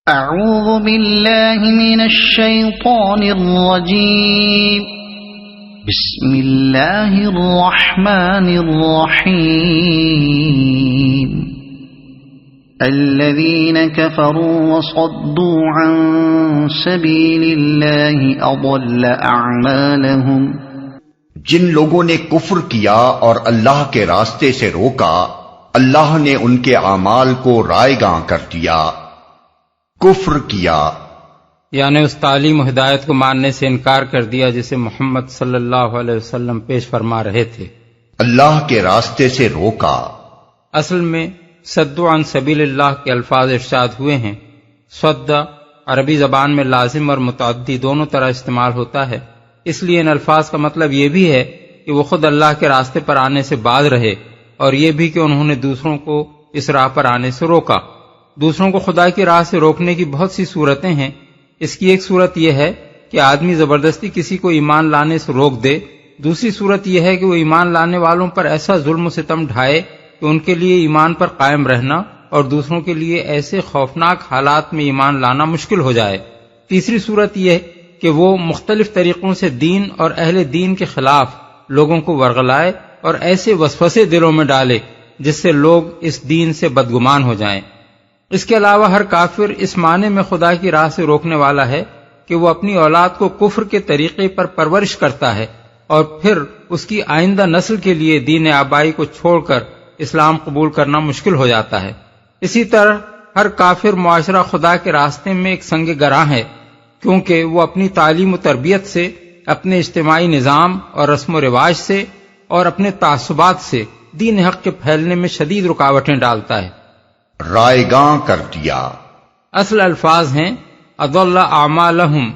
اعوذ باللہ من الشیطان الرجیم بسم اللہ الرحمن الرحیم الذین کفروا وصدوا عن سبیل اللہ اضل اعمالہم، جن لوگوں نے کفر کیا اور اللہ کے راستے سے روکا، اللہ نے ان کے اعمال کو رائیگاں کر دیا۔ کفر کیا یعنی اس تعلیم و ہدایت کو ماننے سے انکار کر دیا جسے محمد صلی اللہ علیہ وسلم پیش فرما رہے تھے۔ اللہ کے راستے سے روکا، اصل میں صد عن سبیل اللہ کے الفاظ ارشاد ہوئے ہیں۔ صد عربی زبان میں لازم اور متعدی دونوں طرح استعمال ہوتا ہے، اس لیے ان الفاظ کا مطلب یہ بھی ہے کہ وہ خود اللہ کے راستے پر آنے سے باز رہے، اور یہ بھی کہ انہوں نے دوسروں کو اس راہ پر آنے سے روکا۔ دوسروں کو خدا کی راہ سے روکنے کی بہت سی صورتیں ہیں۔ اس کی ایک صورت یہ ہے کہ آدمی زبردستی کسی کو ایمان لانے سے روک دے، دوسری صورت یہ ہے کہ وہ ایمان لانے والوں پر ایسا ظلم و ستم ڈھائے کہ ان کے لیے ایمان پر قائم رہنا اور دوسروں کے لیے ایسے خوفناک حالات میں ایمان لانا مشکل ہو جائے۔ تیسری صورت یہ کہ وہ مختلف طریقوں سے دین اور اہل دین کے خلاف لوگوں کو ورغلائے اور ایسے وسوسے دلوں میں ڈالے جس سے لوگ اس دین سے بدگمان ہو جائیں۔ اس کے علاوہ ہر کافر اس معنی میں خدا کی راہ سے روکنے والا ہے کہ وہ اپنی اولاد کو کفر کے طریقے پر پرورش کرتا ہے اور پھر اس کی آئندہ نسل کے لیے دین آبائی کو چھوڑ کر اسلام قبول کرنا مشکل ہو جاتا ہے۔ اسی طرح ہر کافر معاشرہ خدا کے راستے میں ایک سنگ گراں ہے، کیونکہ وہ اپنی تعلیم و تربیت سے، اپنے اجتماعی نظام اور رسم و رواج سے اور اپنے تعصبات سے دین حق کے پھیلنے میں شدید رکاوٹیں ڈالتا ہے۔ رائیگاں کر دیا، اصل الفاظ ہیں اضل اعمالہم،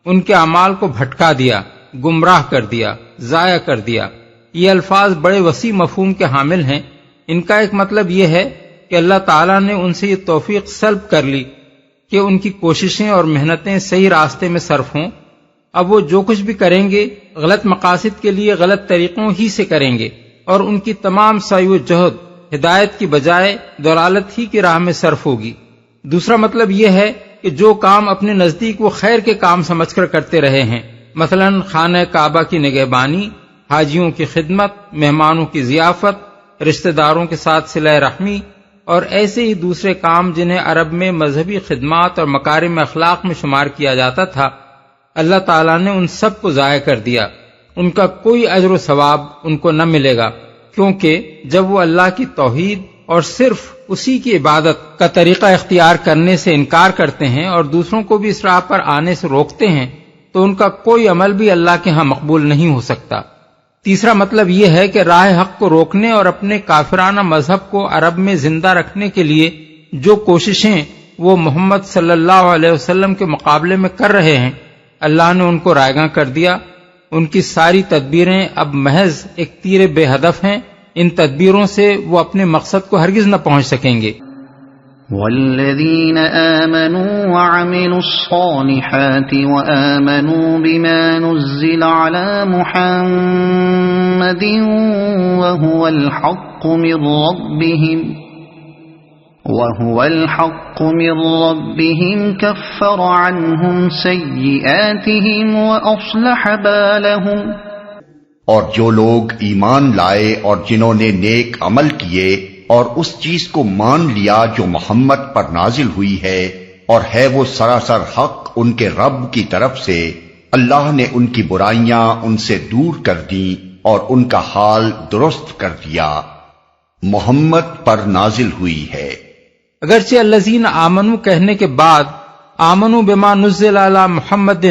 ان کے اعمال کو بھٹکا دیا، گمراہ کر دیا، ضائع کر دیا۔ یہ الفاظ بڑے وسیع مفہوم کے حامل ہیں۔ ان کا ایک مطلب یہ ہے کہ اللہ تعالیٰ نے ان سے یہ توفیق سلب کر لی کہ ان کی کوششیں اور محنتیں صحیح راستے میں صرف ہوں۔ اب وہ جو کچھ بھی کریں گے غلط مقاصد کے لیے غلط طریقوں ہی سے کریں گے، اور ان کی تمام سعی و جہد ہدایت کی بجائے ضلالت ہی کی راہ میں صرف ہوگی۔ دوسرا مطلب یہ ہے کہ جو کام اپنے نزدیک وہ خیر کے کام سمجھ کر کرتے رہے ہیں، مثلا خانہ کعبہ کی نگہبانی، حاجیوں کی خدمت، مہمانوں کی ضیافت، رشتہ داروں کے ساتھ صلہ رحمی اور ایسے ہی دوسرے کام جنہیں عرب میں مذہبی خدمات اور مکارم اخلاق میں شمار کیا جاتا تھا، اللہ تعالیٰ نے ان سب کو ضائع کر دیا۔ ان کا کوئی اجر و ثواب ان کو نہ ملے گا، کیونکہ جب وہ اللہ کی توحید اور صرف اسی کی عبادت کا طریقہ اختیار کرنے سے انکار کرتے ہیں اور دوسروں کو بھی اس راہ پر آنے سے روکتے ہیں تو ان کا کوئی عمل بھی اللہ کے ہاں مقبول نہیں ہو سکتا۔ تیسرا مطلب یہ ہے کہ راہ حق کو روکنے اور اپنے کافرانہ مذہب کو عرب میں زندہ رکھنے کے لیے جو کوششیں وہ محمد صلی اللہ علیہ وسلم کے مقابلے میں کر رہے ہیں، اللہ نے ان کو رائیگاں کر دیا۔ ان کی ساری تدبیریں اب محض ایک تیر بے ہدف ہیں، ان تدبیروں سے وہ اپنے مقصد کو ہرگز نہ پہنچ سکیں گے۔ والذین آمنوا وعملوا الصالحات وآمنوا بما نزل على محمد وهو الحق من ربهم كفر عنهم سيئاتهم وأصلح بالهم۔ اور جو لوگ ایمان لائے اور جنہوں نے نیک عمل کیے اور اس چیز کو مان لیا جو محمد پر نازل ہوئی ہے اور ہے وہ سراسر حق ان کے رب کی طرف سے، اللہ نے ان کی برائیاں ان سے دور کر دیں اور ان کا حال درست کر دیا۔ محمد پر نازل ہوئی ہے۔ اگرچہ الذین آمنوا کہنے کے بعد آمنوا بما نزل علی محمد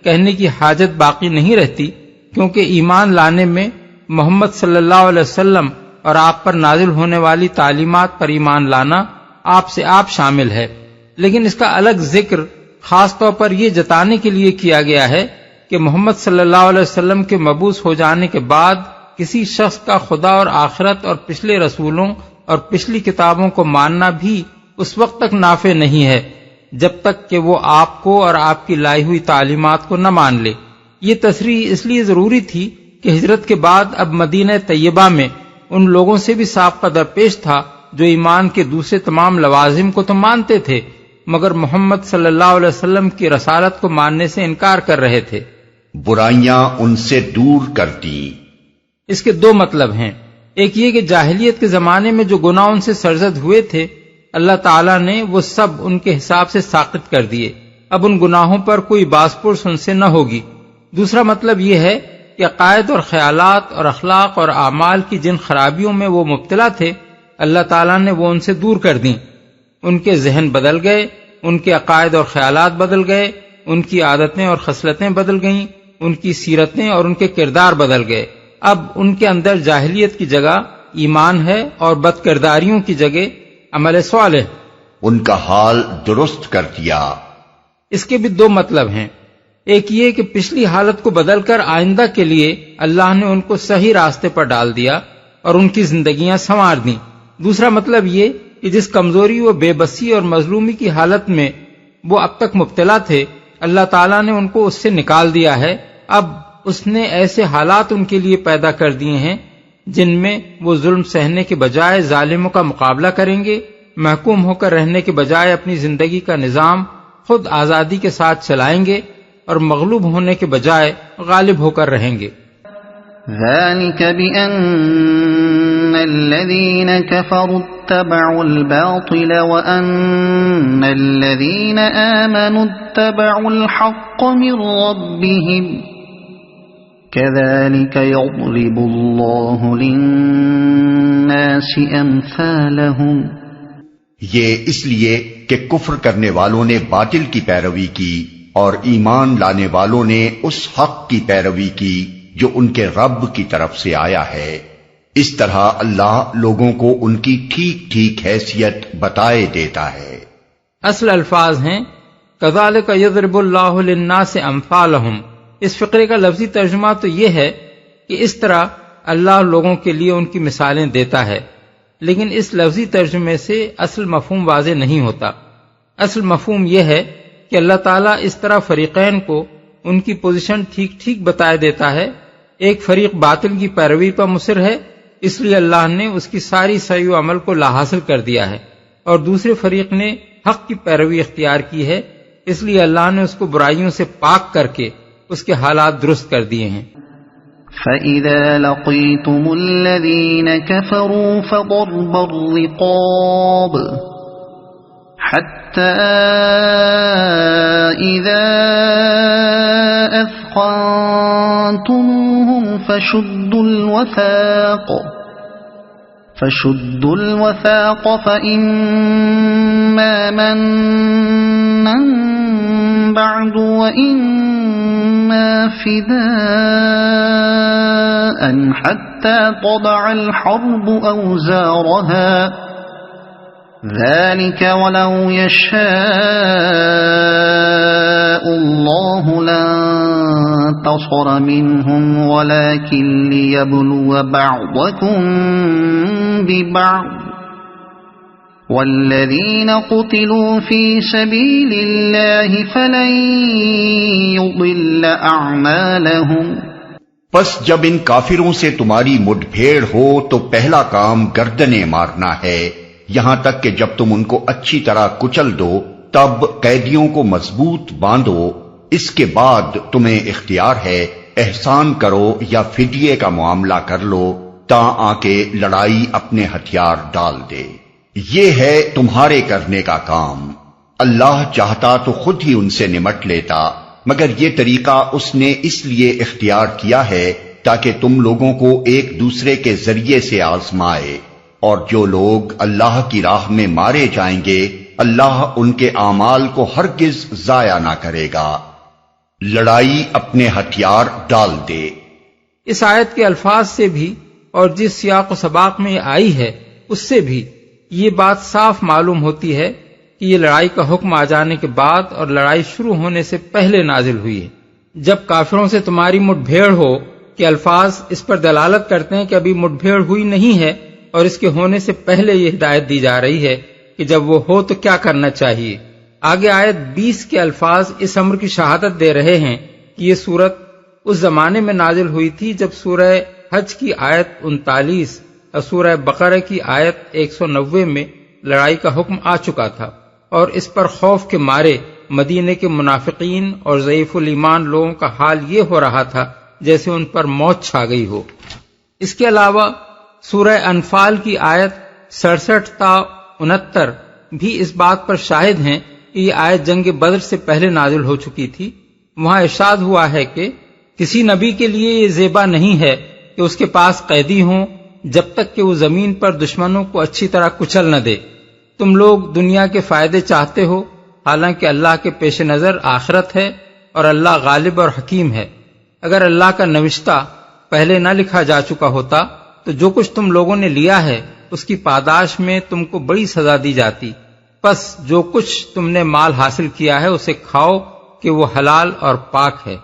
کہنے کی حاجت باقی نہیں رہتی، کیونکہ ایمان لانے میں محمد صلی اللہ علیہ وسلم اور آپ پر نازل ہونے والی تعلیمات پر ایمان لانا آپ سے آپ شامل ہے، لیکن اس کا الگ ذکر خاص طور پر یہ جتانے کے لیے کیا گیا ہے کہ محمد صلی اللہ علیہ وسلم کے مبعوث ہو جانے کے بعد کسی شخص کا خدا اور آخرت اور پچھلے رسولوں اور پچھلی کتابوں کو ماننا بھی اس وقت تک نافع نہیں ہے جب تک کہ وہ آپ کو اور آپ کی لائی ہوئی تعلیمات کو نہ مان لے۔ یہ تصریح اس لیے ضروری تھی کہ ہجرت کے بعد اب مدینہ طیبہ میں ان لوگوں سے بھی سابقہ درپیش تھا جو ایمان کے دوسرے تمام لوازم کو تو مانتے تھے، مگر محمد صلی اللہ علیہ وسلم کی رسالت کو ماننے سے انکار کر رہے تھے۔ برائیاں ان سے دور کر دیں۔ اس کے دو مطلب ہیں، ایک یہ کہ جاہلیت کے زمانے میں جو گناہ ان سے سرزد ہوئے تھے اللہ تعالیٰ نے وہ سب ان کے حساب سے ساقط کر دیے، اب ان گناہوں پر کوئی باز پرس ان سے نہ ہوگی۔ دوسرا مطلب یہ ہے کہ عقائد اور خیالات اور اخلاق اور اعمال کی جن خرابیوں میں وہ مبتلا تھے اللہ تعالیٰ نے وہ ان سے دور کر دیں، ان کے ذہن بدل گئے، ان کے عقائد اور خیالات بدل گئے، ان کی عادتیں اور خصلتیں بدل گئیں، ان کی سیرتیں اور ان کے کردار بدل گئے۔ اب ان کے اندر جاہلیت کی جگہ ایمان ہے اور بد کرداریوں کی جگہ عمل صالح۔ ان کا حال درست کر دیا۔ اس کے بھی دو مطلب ہیں، ایک یہ کہ پچھلی حالت کو بدل کر آئندہ کے لیے اللہ نے ان کو صحیح راستے پر ڈال دیا اور ان کی زندگیاں سنوار دیں۔ دوسرا مطلب یہ کہ جس کمزوری و بے بسی اور مظلومی کی حالت میں وہ اب تک مبتلا تھے اللہ تعالیٰ نے ان کو اس سے نکال دیا ہے، اب اس نے ایسے حالات ان کے لیے پیدا کر دیے ہیں جن میں وہ ظلم سہنے کے بجائے ظالموں کا مقابلہ کریں گے، محکوم ہو کر رہنے کے بجائے اپنی زندگی کا نظام خود آزادی کے ساتھ چلائیں گے اور مغلوب ہونے کے بجائے غالب ہو کر رہیں گے۔ ذلك بأن الذين كفروا اتبعوا الباطل وأن الذين آمنوا اتبعوا الحق من ربهم كذلك يضرب الله للناس أمثالهم۔ یہ اس لیے کہ کفر کرنے والوں نے باطل کی پیروی کی اور ایمان لانے والوں نے اس حق کی پیروی کی جو ان کے رب کی طرف سے آیا ہے، اس طرح اللہ لوگوں کو ان کی ٹھیک ٹھیک حیثیت بتائے دیتا ہے۔ اصل الفاظ ہیں کذالک یضرب اللہ للناس امثالہم۔ اس فقرے کا لفظی ترجمہ تو یہ ہے کہ اس طرح اللہ لوگوں کے لیے ان کی مثالیں دیتا ہے، لیکن اس لفظی ترجمے سے اصل مفہوم واضح نہیں ہوتا۔ اصل مفہوم یہ ہے کہ اللہ تعالیٰ اس طرح فریقین کو ان کی پوزیشن ٹھیک ٹھیک بتائے دیتا ہے۔ ایک فریق باطل کی پیروی پر مصر ہے، اس لیے اللہ نے اس کی ساری سعی و عمل کو لاحاصل کر دیا ہے، اور دوسرے فریق نے حق کی پیروی اختیار کی ہے، اس لیے اللہ نے اس کو برائیوں سے پاک کر کے اس کے حالات درست کر دیے ہیں۔ فَإِذَا لَقِيتُمُ الَّذِينَ كَفَرُوا فَضَرْبَ الرِّقَابِ حَتَّى إِذَا أَثْخَنْتُمُوهُمْ فَشُدُّوا الْوَثَاقَ فَإِمَّا مَنًّا بَعْدُ وَإِمَّا فِدَاءً حَتَّى تَضَعَ الْحَرْبُ أَوْزَارَهَا ذَلِكَ وَلَوْ يَشَاءُ اللَّهُ لَانتَصَرَ مِنْهُمْ وَلَكِنْ لِيَبْلُوَ بَعْضَكُمْ بِبَعْضٍ وَالَّذِينَ قُتِلُوا فِي سَبِيلِ اللَّهِ فَلَنْ يُضِلَّ أَعْمَالَهُمْ۔ پس جب ان کافروں سے تمہاری مڈ بھیڑ ہو تو پہلا کام گردنیں مارنا ہے، یہاں تک کہ جب تم ان کو اچھی طرح کچل دو تب قیدیوں کو مضبوط باندھو، اس کے بعد تمہیں اختیار ہے احسان کرو یا فدیے کا معاملہ کر لو تا آکے لڑائی اپنے ہتھیار ڈال دے۔ یہ ہے تمہارے کرنے کا کام۔ اللہ چاہتا تو خود ہی ان سے نمٹ لیتا، مگر یہ طریقہ اس نے اس لیے اختیار کیا ہے تاکہ تم لوگوں کو ایک دوسرے کے ذریعے سے آزمائے، اور جو لوگ اللہ کی راہ میں مارے جائیں گے اللہ ان کے اعمال کو ہرگز ضائع نہ کرے گا۔ لڑائی اپنے ہتھیار ڈال دے۔ اس آیت کے الفاظ سے بھی اور جس سیاق و سباق میں یہ آئی ہے اس سے بھی یہ بات صاف معلوم ہوتی ہے کہ یہ لڑائی کا حکم آ جانے کے بعد اور لڑائی شروع ہونے سے پہلے نازل ہوئی ہے۔ جب کافروں سے تمہاری مٹ بھیڑ ہو کہ الفاظ اس پر دلالت کرتے ہیں کہ ابھی مٹ بھیڑ ہوئی نہیں ہے، اور اس کے ہونے سے پہلے یہ ہدایت دی جا رہی ہے کہ جب وہ ہو تو کیا کرنا چاہیے۔ آگے آیت 20 کے الفاظ اس امر کی شہادت دے رہے ہیں کہ یہ صورت اس زمانے میں نازل ہوئی تھی جب سورہ حج کی آیت 39 اور سورہ بقرہ کی آیت 190 میں لڑائی کا حکم آ چکا تھا۔ اور اس پر خوف کے مارے مدینے کے منافقین اور ضعیف الایمان لوگوں کا حال یہ ہو رہا تھا جیسے ان پر موت چھا گئی ہو۔ اس کے علاوہ سورہ انفال کی آیت 67 تا 69 بھی اس بات پر شاہد ہیں کہ یہ آیت جنگ بدر سے پہلے نازل ہو چکی تھی۔ وہاں ارشاد ہوا ہے کہ کسی نبی کے لیے یہ زیبا نہیں ہے کہ اس کے پاس قیدی ہوں جب تک کہ وہ زمین پر دشمنوں کو اچھی طرح کچل نہ دے۔ تم لوگ دنیا کے فائدے چاہتے ہو، حالانکہ اللہ کے پیش نظر آخرت ہے اور اللہ غالب اور حکیم ہے۔ اگر اللہ کا نوشتہ پہلے نہ لکھا جا چکا ہوتا تو جو کچھ تم لوگوں نے لیا ہے اس کی پاداش میں تم کو بڑی سزا دی جاتی۔ پس جو کچھ تم نے مال حاصل کیا ہے اسے کھاؤ کہ وہ حلال اور پاک ہے۔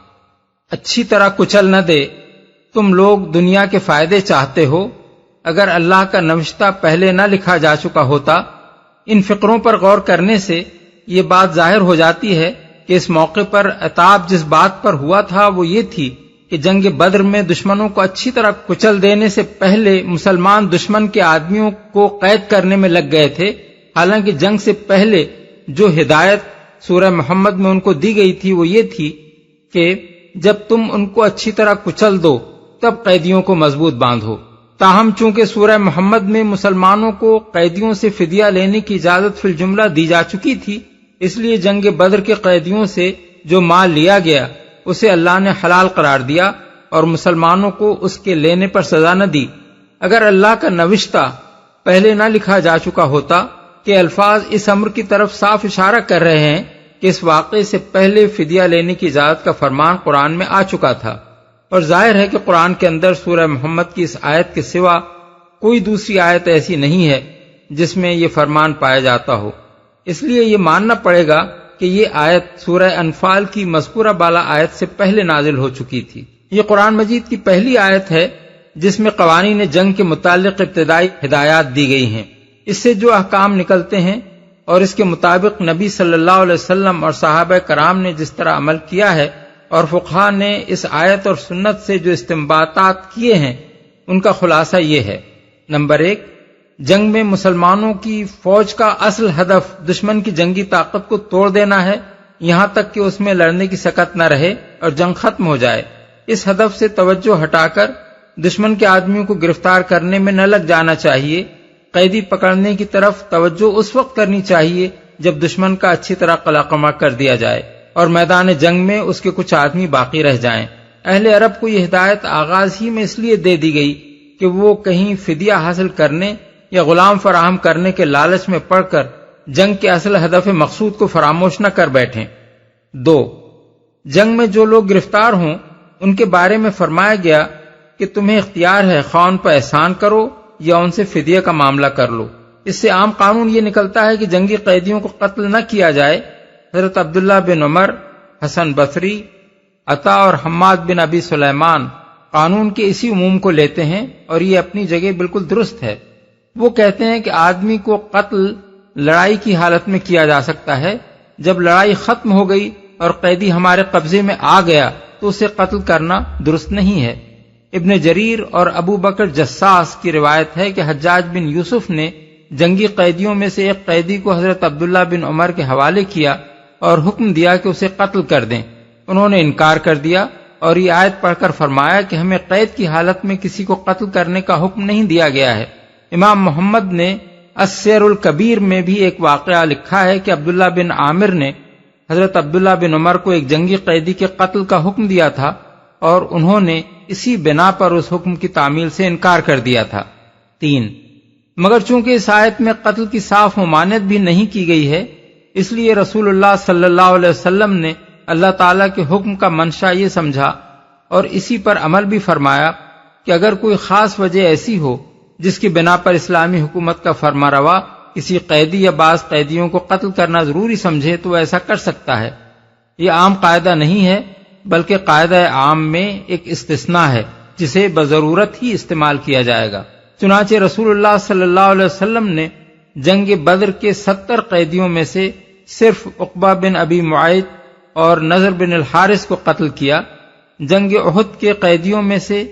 اچھی طرح کچل نہ دے۔ تم لوگ دنیا کے فائدے چاہتے ہو، اگر اللہ کا نوشتہ پہلے نہ لکھا جا چکا ہوتا۔ ان فقروں پر غور کرنے سے یہ بات ظاہر ہو جاتی ہے کہ اس موقع پر عتاب جس بات پر ہوا تھا وہ یہ تھی کہ جنگ بدر میں دشمنوں کو اچھی طرح کچل دینے سے پہلے مسلمان دشمن کے آدمیوں کو قید کرنے میں لگ گئے تھے، حالانکہ جنگ سے پہلے جو ہدایت سورہ محمد میں ان کو دی گئی تھی وہ یہ تھی کہ جب تم ان کو اچھی طرح کچل دو تب قیدیوں کو مضبوط باندھو۔ تاہم چونکہ سورہ محمد میں مسلمانوں کو قیدیوں سے فدیہ لینے کی اجازت فی الجملہ دی جا چکی تھی، اس لیے جنگ بدر کے قیدیوں سے جو مال لیا گیا اسے اللہ نے حلال قرار دیا اور مسلمانوں کو اس کے لینے پر سزا نہ دی۔ اگر اللہ کا نوشتہ پہلے نہ لکھا جا چکا ہوتا کہ الفاظ اس امر کی طرف صاف اشارہ کر رہے ہیں کہ اس واقعے سے پہلے فدیہ لینے کی اجازت کا فرمان قرآن میں آ چکا تھا، اور ظاہر ہے کہ قرآن کے اندر سورہ محمد کی اس آیت کے سوا کوئی دوسری آیت ایسی نہیں ہے جس میں یہ فرمان پایا جاتا ہو۔ اس لیے یہ ماننا پڑے گا کہ یہ آیت سورہ انفال کی مذکورہ بالا آیت سے پہلے نازل ہو چکی تھی۔ یہ قرآن مجید کی پہلی آیت ہے جس میں قوانین جنگ کے متعلق ابتدائی ہدایات دی گئی ہیں۔ اس سے جو احکام نکلتے ہیں اور اس کے مطابق نبی صلی اللہ علیہ وسلم اور صحابہ کرام نے جس طرح عمل کیا ہے اور فقہاء نے اس آیت اور سنت سے جو استنباطات کیے ہیں ان کا خلاصہ یہ ہے۔ نمبر 1، جنگ میں مسلمانوں کی فوج کا اصل ہدف دشمن کی جنگی طاقت کو توڑ دینا ہے، یہاں تک کہ اس میں لڑنے کی سکت نہ رہے اور جنگ ختم ہو جائے۔ اس ہدف سے توجہ ہٹا کر دشمن کے آدمیوں کو گرفتار کرنے میں نہ لگ جانا چاہیے۔ قیدی پکڑنے کی طرف توجہ اس وقت کرنی چاہیے جب دشمن کا اچھی طرح قلعہ کر دیا جائے اور میدان جنگ میں اس کے کچھ آدمی باقی رہ جائیں۔ اہل عرب کو یہ ہدایت آغاز ہی میں اس لیے دے دی گئی کہ وہ کہیں فدیہ حاصل کرنے یا غلام فراہم کرنے کے لالچ میں پڑ کر جنگ کے اصل ہدف مقصود کو فراموش نہ کر بیٹھیں۔ 2، جنگ میں جو لوگ گرفتار ہوں ان کے بارے میں فرمایا گیا کہ تمہیں اختیار ہے خواہ ان پر احسان کرو یا ان سے فدیہ کا معاملہ کر لو۔ اس سے عام قانون یہ نکلتا ہے کہ جنگی قیدیوں کو قتل نہ کیا جائے۔ حضرت عبداللہ بن عمر، حسن بصری، عطا اور حماد بن ابی سلیمان قانون کے اسی عموم کو لیتے ہیں اور یہ اپنی جگہ بالکل درست ہے۔ وہ کہتے ہیں کہ آدمی کو قتل لڑائی کی حالت میں کیا جا سکتا ہے، جب لڑائی ختم ہو گئی اور قیدی ہمارے قبضے میں آ گیا تو اسے قتل کرنا درست نہیں ہے۔ ابن جریر اور ابو بکر جساس کی روایت ہے کہ حجاج بن یوسف نے جنگی قیدیوں میں سے ایک قیدی کو حضرت عبداللہ بن عمر کے حوالے کیا اور حکم دیا کہ اسے قتل کر دیں۔ انہوں نے انکار کر دیا اور یہ آیت پڑھ کر فرمایا کہ ہمیں قید کی حالت میں کسی کو قتل کرنے کا حکم نہیں دیا گیا ہے۔ امام محمد نے السیر الکبیر میں بھی ایک واقعہ لکھا ہے کہ عبداللہ بن عامر نے حضرت عبداللہ بن عمر کو ایک جنگی قیدی کے قتل کا حکم دیا تھا اور انہوں نے اسی بنا پر اس حکم کی تعمیل سے انکار کر دیا تھا۔ 3، مگر چونکہ اس آیت میں قتل کی صاف ممانعت بھی نہیں کی گئی ہے، اس لیے رسول اللہ صلی اللہ علیہ وسلم نے اللہ تعالیٰ کے حکم کا منشا یہ سمجھا اور اسی پر عمل بھی فرمایا کہ اگر کوئی خاص وجہ ایسی ہو جس کی بنا پر اسلامی حکومت کا فرما روا کسی قیدی یا بعض قیدیوں کو قتل کرنا ضروری سمجھے تو ایسا کر سکتا ہے۔ یہ عام قاعدہ نہیں ہے بلکہ قاعدہ عام میں ایک استثناء ہے جسے بضرورت ہی استعمال کیا جائے گا۔ چنانچہ رسول اللہ صلی اللہ علیہ وسلم نے جنگ بدر کے 70 قیدیوں میں سے صرف عقبہ بن ابی معیط اور نضر بن الحارث کو قتل کیا۔ جنگ احد کے قیدیوں میں سے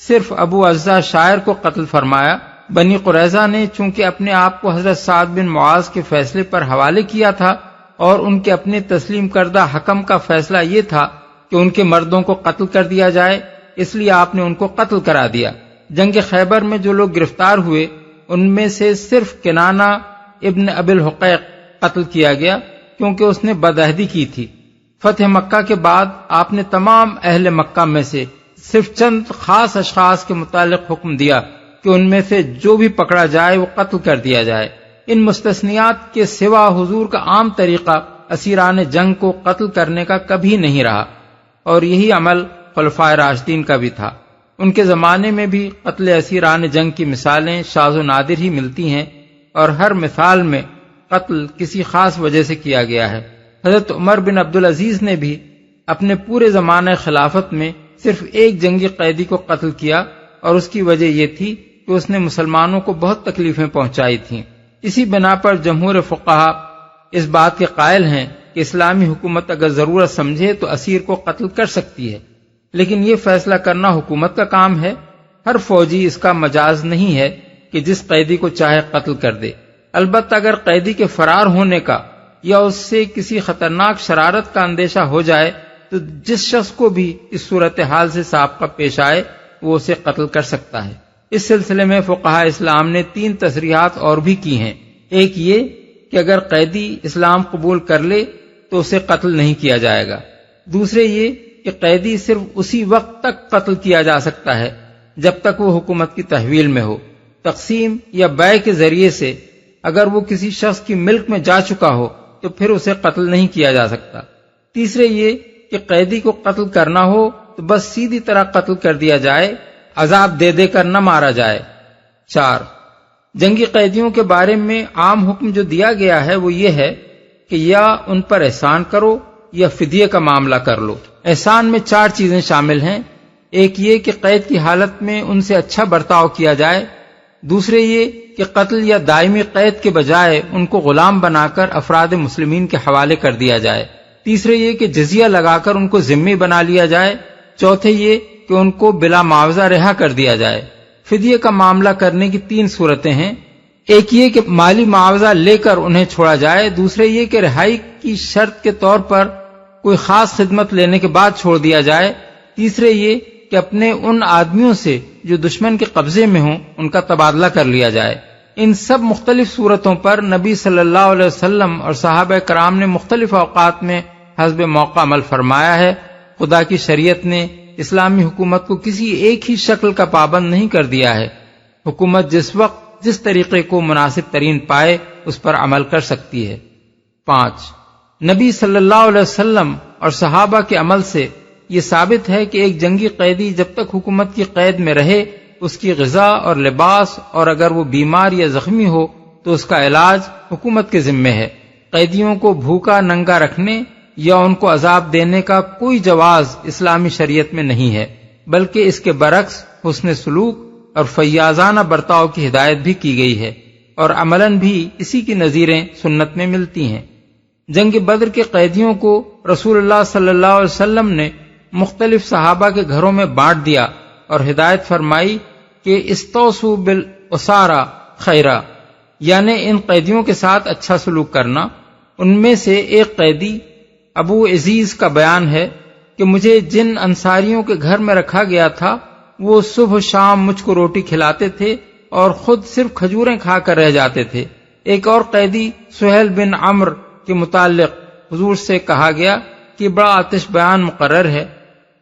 صرف ابو عزہ شاعر کو قتل فرمایا بنی قریظہ نے چونکہ اپنے آپ کو حضرت سعد بن معاذ کے فیصلے پر حوالے کیا تھا اور ان کے اپنے تسلیم کردہ حکم کا فیصلہ یہ تھا کہ ان کے مردوں کو قتل کر دیا جائے، اس لیے آپ نے ان کو قتل کرا دیا۔ جنگ خیبر میں جو لوگ گرفتار ہوئے ان میں سے صرف کنانہ ابن ابی الحقیق قتل کیا گیا کیونکہ اس نے بدعہدی کی تھی۔ فتح مکہ کے بعد آپ نے تمام اہل مکہ میں سے صرف چند خاص اشخاص کے متعلق حکم دیا کہ ان میں سے جو بھی پکڑا جائے وہ قتل کر دیا جائے۔ ان مستثنیات کے سوا حضور کا عام طریقہ اسیران جنگ کو قتل کرنے کا کبھی نہیں رہا، اور یہی عمل خلفائے راشدین کا بھی تھا۔ ان کے زمانے میں بھی قتل اسیران جنگ کی مثالیں شاذ و نادر ہی ملتی ہیں، اور ہر مثال میں قتل کسی خاص وجہ سے کیا گیا ہے۔ حضرت عمر بن عبدالعزیز نے بھی اپنے پورے زمانہ خلافت میں صرف ایک جنگی قیدی کو قتل کیا، اور اس کی وجہ یہ تھی کہ اس نے مسلمانوں کو بہت تکلیفیں پہنچائی تھیں۔ اسی بنا پر جمہور فقہا اس بات کے قائل ہیں کہ اسلامی حکومت اگر ضرورت سمجھے تو اسیر کو قتل کر سکتی ہے، لیکن یہ فیصلہ کرنا حکومت کا کام ہے۔ ہر فوجی اس کا مجاز نہیں ہے کہ جس قیدی کو چاہے قتل کر دے، البتہ اگر قیدی کے فرار ہونے کا یا اس سے کسی خطرناک شرارت کا اندیشہ ہو جائے تو جس شخص کو بھی اس صورتحال سے سابقہ پیش آئے وہ اسے قتل کر سکتا ہے۔ اس سلسلے میں فقہاء اسلام نے 3 تصریحات اور بھی کی ہیں۔ ایک یہ کہ اگر قیدی اسلام قبول کر لے تو اسے قتل نہیں کیا جائے گا۔ دوسرے یہ کہ قیدی صرف اسی وقت تک قتل کیا جا سکتا ہے جب تک وہ حکومت کی تحویل میں ہو، تقسیم یا بیع کے ذریعے سے اگر وہ کسی شخص کی ملک میں جا چکا ہو تو پھر اسے قتل نہیں کیا جا سکتا۔ تیسرے یہ کہ قیدی کو قتل کرنا ہو تو بس سیدھی طرح قتل کر دیا جائے، عذاب دے دے کر نہ مارا جائے۔ 4 جنگی قیدیوں کے بارے میں عام حکم جو دیا گیا ہے وہ یہ ہے کہ یا ان پر احسان کرو یا فدیے کا معاملہ کر لو۔ احسان میں 4 چیزیں شامل ہیں۔ ایک یہ کہ قید کی حالت میں ان سے اچھا برتاؤ کیا جائے، دوسرے یہ کہ قتل یا دائمی قید کے بجائے ان کو غلام بنا کر افراد مسلمین کے حوالے کر دیا جائے، تیسرے یہ کہ جزیہ لگا کر ان کو ذمہ بنا لیا جائے، چوتھے یہ کہ ان کو بلا معاوضہ رہا کر دیا جائے۔ فدیے کا معاملہ کرنے کی 3 صورتیں ہیں۔ ایک یہ کہ مالی معاوضہ لے کر انہیں چھوڑا جائے، دوسرے یہ کہ رہائی کی شرط کے طور پر کوئی خاص خدمت لینے کے بعد چھوڑ دیا جائے، تیسرے یہ کہ اپنے ان آدمیوں سے جو دشمن کے قبضے میں ہوں ان کا تبادلہ کر لیا جائے۔ ان سب مختلف صورتوں پر نبی صلی اللہ علیہ وسلم اور صحابہ کرام نے مختلف اوقات میں حسب موقع عمل فرمایا ہے۔ خدا کی شریعت نے اسلامی حکومت کو کسی ایک ہی شکل کا پابند نہیں کر دیا ہے۔ حکومت جس وقت جس طریقے کو مناسب ترین پائے اس پر عمل کر سکتی ہے۔ 5 نبی صلی اللہ علیہ وسلم اور صحابہ کے عمل سے یہ ثابت ہے کہ ایک جنگی قیدی جب تک حکومت کی قید میں رہے اس کی غذا اور لباس، اور اگر وہ بیمار یا زخمی ہو تو اس کا علاج حکومت کے ذمہ ہے۔ قیدیوں کو بھوکا ننگا رکھنے یا ان کو عذاب دینے کا کوئی جواز اسلامی شریعت میں نہیں ہے، بلکہ اس کے برعکس حسن سلوک اور فیاضانہ برتاؤ کی ہدایت بھی کی گئی ہے، اور عملاً بھی اسی کی نظیریں سنت میں ملتی ہیں۔ جنگ بدر کے قیدیوں کو رسول اللہ صلی اللہ علیہ وسلم نے مختلف صحابہ کے گھروں میں بانٹ دیا اور ہدایت فرمائی کہ استوصوا بالاسارى خیرا، یعنی ان قیدیوں کے ساتھ اچھا سلوک کرنا۔ ان میں سے ایک قیدی ابو عزیز کا بیان ہے کہ مجھے جن انصاریوں کے گھر میں رکھا گیا تھا وہ صبح شام مجھ کو روٹی کھلاتے تھے اور خود صرف کھجوریں کھا کر رہ جاتے تھے۔ ایک اور قیدی سہیل بن عمرو کے متعلق حضور سے کہا گیا کہ بڑا آتش بیان مقرر ہے،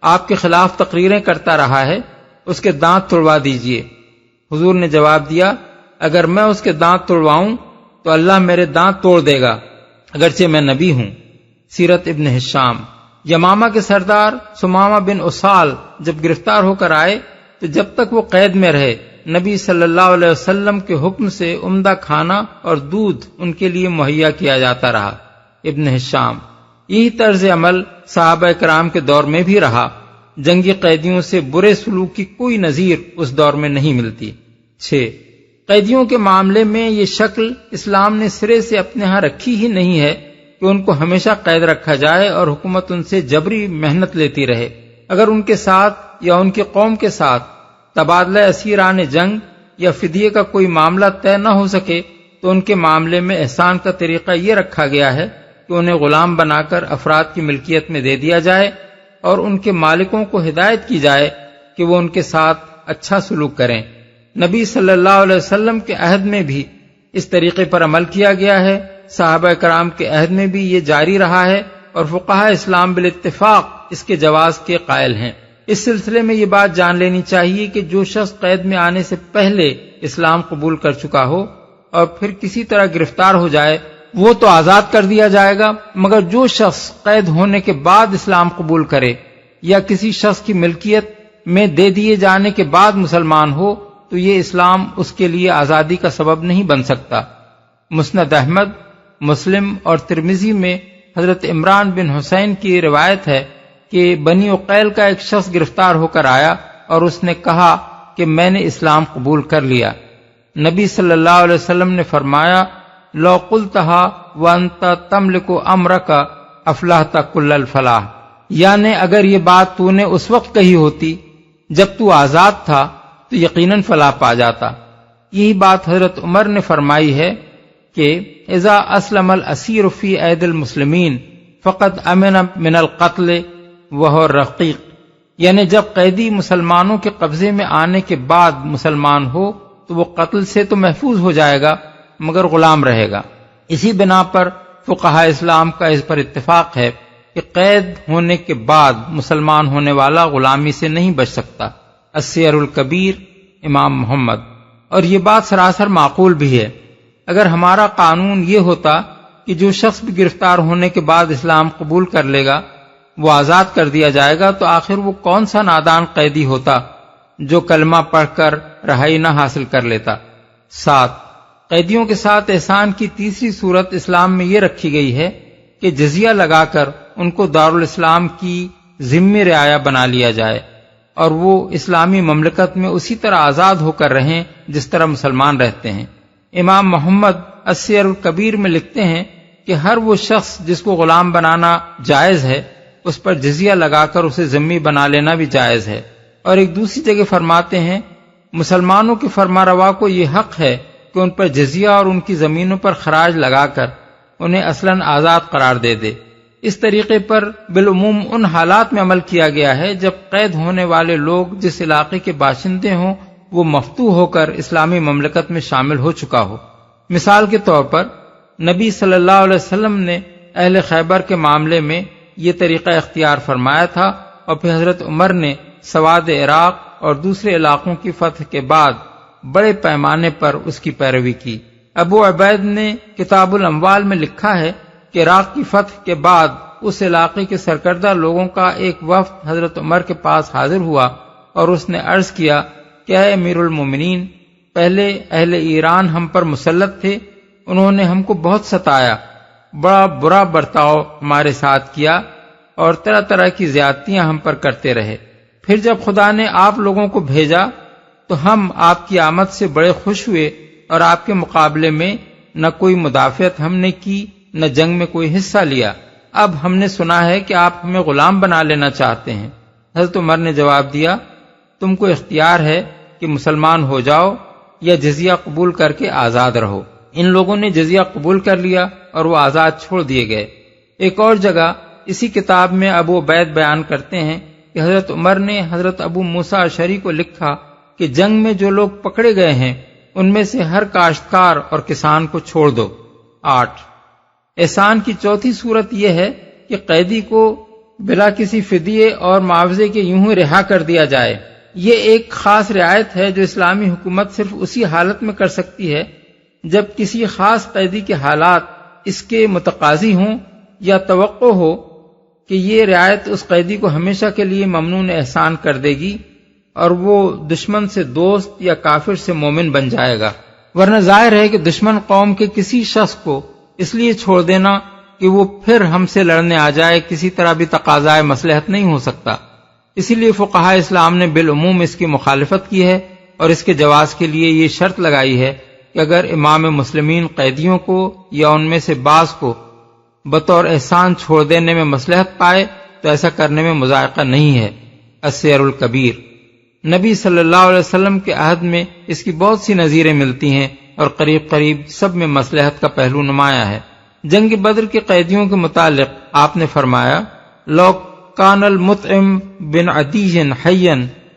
آپ کے خلاف تقریریں کرتا رہا ہے، اس کے دانت توڑوا دیجئے۔ حضور نے جواب دیا، اگر میں اس کے دانت توڑواؤں تو اللہ میرے دانت توڑ دے گا، اگرچہ میں نبی ہوں۔ سیرت ابن ہشام۔ یمامہ کے سردار سمامہ بن اسال جب گرفتار ہو کر آئے تو جب تک وہ قید میں رہے نبی صلی اللہ علیہ وسلم کے حکم سے عمدہ کھانا اور دودھ ان کے لیے مہیا کیا جاتا رہا۔ ابن ہشام۔ یہی طرز عمل صحابہ کرام کے دور میں بھی رہا۔ جنگی قیدیوں سے برے سلوک کی کوئی نظیر اس دور میں نہیں ملتی۔ 6 قیدیوں کے معاملے میں یہ شکل اسلام نے سرے سے اپنے ہاں رکھی ہی نہیں ہے کہ ان کو ہمیشہ قید رکھا جائے اور حکومت ان سے جبری محنت لیتی رہے۔ اگر ان کے ساتھ یا ان کی قوم کے ساتھ تبادلہ اسیران جنگ یا فدیے کا کوئی معاملہ طے نہ ہو سکے تو ان کے معاملے میں احسان کا طریقہ یہ رکھا گیا ہے کہ انہیں غلام بنا کر افراد کی ملکیت میں دے دیا جائے اور ان کے مالکوں کو ہدایت کی جائے کہ وہ ان کے ساتھ اچھا سلوک کریں۔ نبی صلی اللہ علیہ وسلم کے عہد میں بھی اس طریقے پر عمل کیا گیا ہے، صحابہ کرام کے عہد میں بھی یہ جاری رہا ہے اور فقہاء اسلام بالاتفاق اس کے جواز کے قائل ہیں۔ اس سلسلے میں یہ بات جان لینی چاہیے کہ جو شخص قید میں آنے سے پہلے اسلام قبول کر چکا ہو اور پھر کسی طرح گرفتار ہو جائے وہ تو آزاد کر دیا جائے گا، مگر جو شخص قید ہونے کے بعد اسلام قبول کرے یا کسی شخص کی ملکیت میں دے دیے جانے کے بعد مسلمان ہو تو یہ اسلام اس کے لیے آزادی کا سبب نہیں بن سکتا۔ مسند احمد، مسلم اور ترمذی میں حضرت عمران بن حسین کی روایت ہے کہ بنی عقیل کا ایک شخص گرفتار ہو کر آیا اور اس نے کہا کہ میں نے اسلام قبول کر لیا۔ نبی صلی اللہ علیہ وسلم نے فرمایا لو قلتہا وانت تملک امرک افلحت کل الفلاح، یعنی اگر یہ بات تو نے اس وقت کہی ہوتی جب تو آزاد تھا تو یقیناً فلاح پا جاتا۔ یہی بات حضرت عمر نے فرمائی ہے کہ اذا اسلم الاسیر فی اید المسلمین فقد امن من القتل وهو رقیق، یعنی جب قیدی مسلمانوں کے قبضے میں آنے کے بعد مسلمان ہو تو وہ قتل سے تو محفوظ ہو جائے گا مگر غلام رہے گا۔ اسی بنا پر فقہاء اسلام کا اس پر اتفاق ہے کہ قید ہونے کے بعد مسلمان ہونے والا غلامی سے نہیں بچ سکتا۔ السیر الکبیر امام محمد۔ اور یہ بات سراسر معقول بھی ہے۔ اگر ہمارا قانون یہ ہوتا کہ جو شخص بھی گرفتار ہونے کے بعد اسلام قبول کر لے گا وہ آزاد کر دیا جائے گا تو آخر وہ کون سا نادان قیدی ہوتا جو کلمہ پڑھ کر رہائی نہ حاصل کر لیتا۔ 7. قیدیوں کے ساتھ احسان کی تیسری صورت اسلام میں یہ رکھی گئی ہے کہ جزیہ لگا کر ان کو دارالاسلام کی ذمہ رعایا بنا لیا جائے اور وہ اسلامی مملکت میں اسی طرح آزاد ہو کر رہیں جس طرح مسلمان رہتے ہیں۔ امام محمد السیر الکبیر میں لکھتے ہیں کہ ہر وہ شخص جس کو غلام بنانا جائز ہے اس پر جزیہ لگا کر اسے ذمہ بنا لینا بھی جائز ہے۔ اور ایک دوسری جگہ فرماتے ہیں مسلمانوں کے فرمانروا کو یہ حق ہے کہ ان پر جزیہ اور ان کی زمینوں پر خراج لگا کر انہیں اصلاً آزاد قرار دے دے۔ اس طریقے پر بالعموم ان حالات میں عمل کیا گیا ہے جب قید ہونے والے لوگ جس علاقے کے باشندے ہوں وہ مفتوح ہو کر اسلامی مملکت میں شامل ہو چکا ہو۔ مثال کے طور پر نبی صلی اللہ علیہ وسلم نے اہل خیبر کے معاملے میں یہ طریقہ اختیار فرمایا تھا اور پھر حضرت عمر نے سواد عراق اور دوسرے علاقوں کی فتح کے بعد بڑے پیمانے پر اس کی پیروی کی۔ ابو عبید نے کتاب الاموال میں لکھا ہے کہ عراق کی فتح کے بعد اس علاقے کے سرکردہ لوگوں کا ایک وفد حضرت عمر کے پاس حاضر ہوا اور اس نے عرض کیا کہ اے امیر المومنین، پہلے اہل ایران ہم پر مسلط تھے، انہوں نے ہم کو بہت ستایا، بڑا برا برتاؤ ہمارے ساتھ کیا اور طرح طرح کی زیادتیاں ہم پر کرتے رہے۔ پھر جب خدا نے آپ لوگوں کو بھیجا تو ہم آپ کی آمد سے بڑے خوش ہوئے اور آپ کے مقابلے میں نہ کوئی مدافعت ہم نے کی نہ جنگ میں کوئی حصہ لیا۔ اب ہم نے سنا ہے کہ آپ ہمیں غلام بنا لینا چاہتے ہیں۔ حضرت عمر نے جواب دیا تم کو اختیار ہے کہ مسلمان ہو جاؤ یا جزیہ قبول کر کے آزاد رہو۔ ان لوگوں نے جزیہ قبول کر لیا اور وہ آزاد چھوڑ دیے گئے۔ ایک اور جگہ اسی کتاب میں ابو عبید بیان کرتے ہیں کہ حضرت عمر نے حضرت ابو موسیٰ اشعری کو لکھا کہ جنگ میں جو لوگ پکڑے گئے ہیں ان میں سے ہر کاشتکار اور کسان کو چھوڑ دو۔ 8. احسان کی چوتھی صورت یہ ہے کہ قیدی کو بلا کسی فدیے اور معاوضے کے یوں ہی رہا کر دیا جائے۔ یہ ایک خاص رعایت ہے جو اسلامی حکومت صرف اسی حالت میں کر سکتی ہے جب کسی خاص قیدی کے حالات اس کے متقاضی ہوں یا توقع ہو کہ یہ رعایت اس قیدی کو ہمیشہ کے لیے ممنون احسان کر دے گی اور وہ دشمن سے دوست یا کافر سے مومن بن جائے گا، ورنہ ظاہر ہے کہ دشمن قوم کے کسی شخص کو اس لیے چھوڑ دینا کہ وہ پھر ہم سے لڑنے آ جائے کسی طرح بھی تقاضائے مصلحت نہیں ہو سکتا۔ اسی لیے فقہاء اسلام نے بالعموم اس کی مخالفت کی ہے اور اس کے جواز کے لیے یہ شرط لگائی ہے کہ اگر امام مسلمین قیدیوں کو یا ان میں سے بعض کو بطور احسان چھوڑ دینے میں مصلحت پائے تو ایسا کرنے میں مذائقہ نہیں ہے۔ السیر الکبیر۔ نبی صلی اللہ علیہ وسلم کے عہد میں اس کی بہت سی نظیریں ملتی ہیں اور قریب قریب سب میں مصلحت کا پہلو نمایاں ہے۔ جنگ بدر کے قیدیوں کے متعلق آپ نے فرمایا، لو کان المطعم بن عدی حیا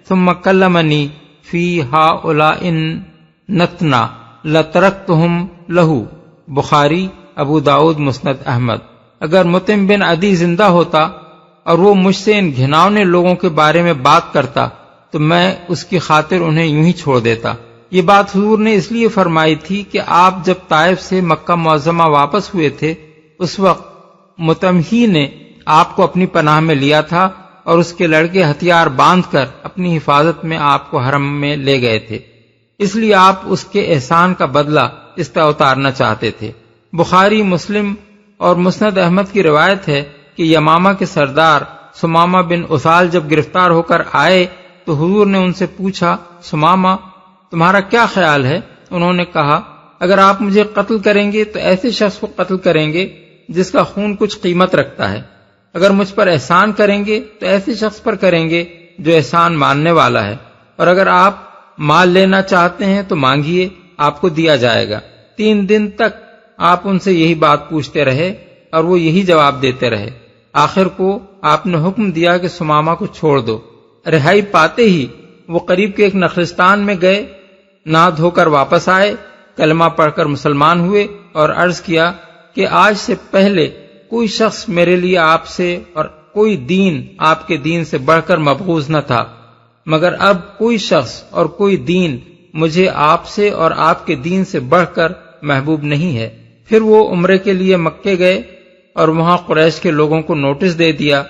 ثم کلمنی فی ہؤلاء النتنا لترکتہم لہ، بخاری، ابو داؤد، مسند احمد۔ اگر مطعم بن عدی زندہ ہوتا اور وہ مجھ سے ان گھناؤنے لوگوں کے بارے میں بات کرتا تو میں اس کی خاطر انہیں یوں ہی چھوڑ دیتا۔ یہ بات حضور نے اس لیے فرمائی تھی کہ آپ جب طائف سے مکہ معظمہ واپس ہوئے تھے اس وقت مطعم ہی نے آپ کو اپنی پناہ میں لیا تھا اور اس کے لڑکے ہتھیار باندھ کر اپنی حفاظت میں آپ کو حرم میں لے گئے تھے، اس لیے آپ اس کے احسان کا بدلہ اس طرح اتارنا چاہتے تھے۔ بخاری، مسلم اور مسند احمد کی روایت ہے کہ یمامہ کے سردار سمامہ بن اسال جب گرفتار ہو کر آئے تو حضور نے ان سے پوچھا، سمامہ تمہارا کیا خیال ہے؟ انہوں نے کہا، اگر آپ مجھے قتل کریں گے تو ایسے شخص کو قتل کریں گے جس کا خون کچھ قیمت رکھتا ہے، اگر مجھ پر احسان کریں گے تو ایسے شخص پر کریں گے جو احسان ماننے والا ہے، اور اگر آپ مال لینا چاہتے ہیں تو مانگیے، آپ کو دیا جائے گا۔ 3 دن تک آپ ان سے یہی بات پوچھتے رہے اور وہ یہی جواب دیتے رہے۔ آخر کو آپ نے حکم دیا کہ سمامہ کو چھوڑ دو۔ رہائی پاتے ہی وہ قریب کے ایک نخلستان میں گئے، نہا دھو کر واپس آئے، کلمہ پڑھ کر مسلمان ہوئے اور عرض کیا کہ آج سے پہلے کوئی شخص میرے لیے آپ سے اور کوئی دین آپ کے دین سے بڑھ کر مبغوض نہ تھا، مگر اب کوئی شخص اور کوئی دین مجھے آپ سے اور آپ کے دین سے بڑھ کر محبوب نہیں ہے۔ پھر وہ عمرے کے لیے مکے گئے اور وہاں قریش کے لوگوں کو نوٹس دے دیا